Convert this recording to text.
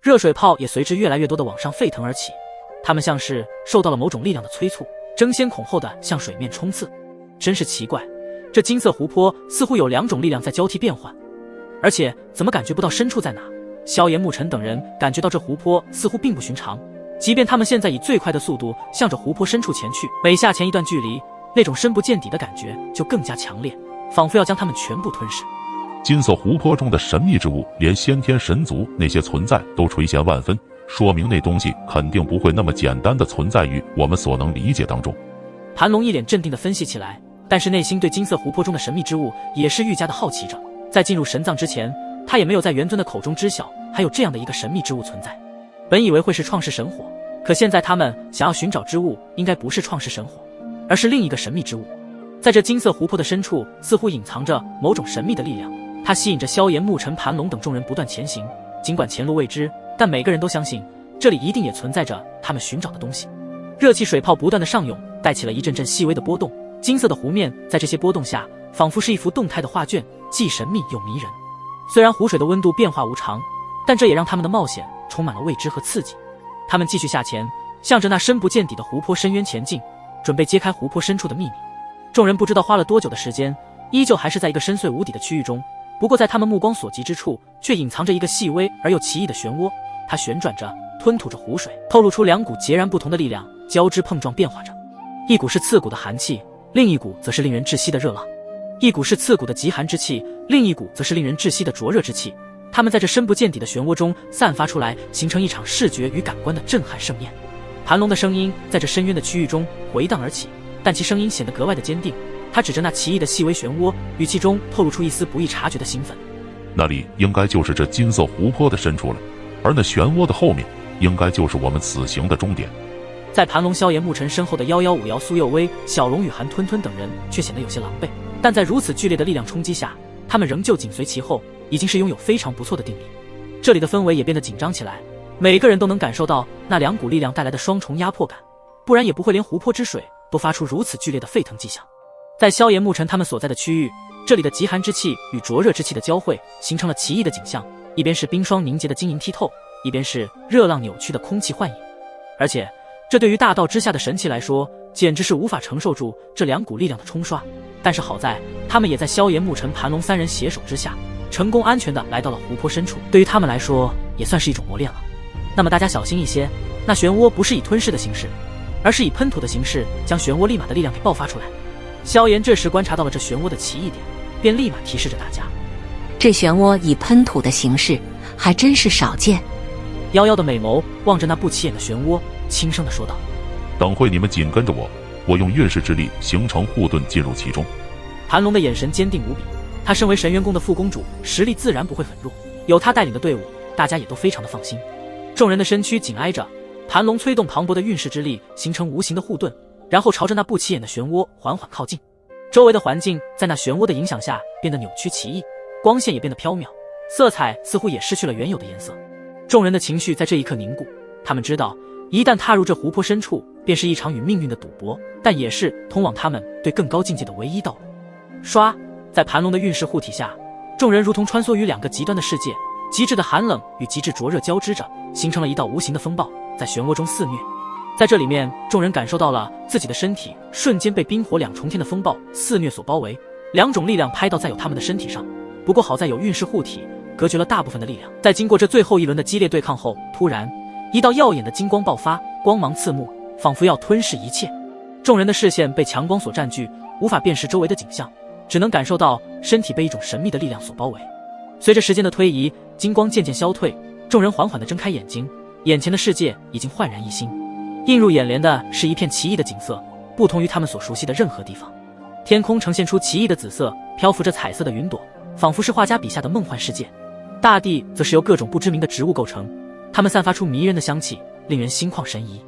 热水泡也随之越来越多的往上沸腾而起，它们像是受到了某种力量的催促，争先恐后的向水面冲刺。真是奇怪，这金色湖泊似乎有2种力量在交替变换，而且怎么感觉不到深处在哪？萧炎、沐尘等人感觉到这湖泊似乎并不寻常，即便他们现在以最快的速度向着湖泊深处前去，每下前一段距离，那种深不见底的感觉就更加强烈，仿佛要将他们全部吞噬。金色湖泊中的神秘之物，连先天神族那些存在都垂涎万分，说明那东西肯定不会那么简单的存在于我们所能理解当中。盘龙一脸镇定地分析起来，但是内心对金色湖泊中的神秘之物也是愈加的好奇着。在进入神藏之前，他也没有在元尊的口中知晓还有这样的一个神秘之物存在。本以为会是创世神火，可现在他们想要寻找之物应该不是创世神火，而是另一个神秘之物。在这金色湖泊的深处，似乎隐藏着某种神秘的力量，它吸引着萧炎、沐尘、盘龙等众人不断前行。尽管前路未知，但每个人都相信这里一定也存在着他们寻找的东西。热气水泡不断的上涌，带起了一阵阵细微的波动，金色的湖面在这些波动下仿佛是一幅动态的画卷，既神秘又迷人。虽然湖水的温度变化无常，但这也让他们的冒险充满了未知和刺激。他们继续下前，向着那深不见底的湖泊深渊前进，准备揭开湖泊深处的秘密。众人不知道花了多久的时间，依旧还是在一个深邃无底的区域中，不过在他们目光所及之处，却隐藏着一个细微而又奇异的漩涡，它旋转着，吞吐着湖水，透露出2股截然不同的力量交织碰撞变化着，一股是刺骨的寒气，另一股则是令人窒息的热浪。一股是刺骨的极寒之气，另一股则是令人窒息的灼热之气，它们在这深不见底的漩涡中散发出来，形成一场视觉与感官的震撼盛宴。盘龙的声音在这深渊的区域中回荡而起，但其声音显得格外的坚定，他指着那奇异的细微漩涡，语气中透露出一丝不易察觉的兴奋。那里应该就是这金色湖泊的深处了，而那漩涡的后面应该就是我们此行的终点。在盘龙、萧炎、沐尘身后的115瑶、苏佑薇、小龙与韩吞吞等人却显得有些狼狈，但在如此剧烈的力量冲击下，他们仍旧紧随其后，已经是拥有非常不错的定力。这里的氛围也变得紧张起来，每个人都能感受到那2股力量带来的双重压迫感，不然也不会连湖泊之水都发出如此剧烈的沸腾迹象。在萧炎、沐尘他们所在的区域，这里的极寒之气与灼热之气的交汇，形成了奇异的景象，一边是冰霜凝结的晶莹剔透，一边是热浪扭曲的空气幻影。而且这对于大道之下的神器来说，简直是无法承受住这2股力量的冲刷。但是好在他们也在萧炎、沐尘、盘龙3人携手之下，成功安全地来到了湖泊深处，对于他们来说也算是一种磨练了。那么大家小心一些，那漩涡不是以吞噬的形式，而是以喷吐的形式将漩涡立马的力量给爆发出来。萧炎这时观察到了这漩涡的奇异点，便立马提示着大家，这漩涡以喷吐的形式还真是少见。夭夭的美眸望着那不起眼的漩涡，轻声地说道，等会你们紧跟着我，我用运势之力形成护盾进入其中。盘龙的眼神坚定无比，她身为神元宫的副公主，实力自然不会很弱，有她带领的队伍，大家也都非常的放心。众人的身躯紧挨着，盘龙催动磅礴的运势之力，形成无形的护盾，然后朝着那不起眼的漩涡缓缓靠近。周围的环境在那漩涡的影响下变得扭曲奇异，光线也变得飘渺，色彩似乎也失去了原有的颜色。众人的情绪在这一刻凝固，他们知道一旦踏入这湖泊深处，便是一场与命运的赌博，但也是通往他们对更高境界的唯一道路。唰，在盘龙的运势护体下，众人如同穿梭于2个极端的世界，极致的寒冷与极致灼热交织着，形成了一道无形的风暴，在漩涡中肆虐。在这里面，众人感受到了自己的身体瞬间被冰火2重天的风暴肆虐所包围，2种力量拍到在有他们的身体上，不过好在有运势护体，隔绝了大部分的力量。在经过这最后一轮的激烈对抗后，突然一道耀眼的金光爆发，光芒刺目，仿佛要吞噬一切。众人的视线被强光所占据，无法辨识周围的景象，只能感受到身体被一种神秘的力量所包围。随着时间的推移，金光渐渐消退，众人缓缓地睁开眼睛，眼前的世界已经焕然一新。映入眼帘的是一片奇异的景色，不同于他们所熟悉的任何地方。天空呈现出奇异的紫色，漂浮着彩色的云朵，仿佛是画家笔下的梦幻世界。大地则是由各种不知名的植物构成，它们散发出迷人的香气，令人心旷神怡。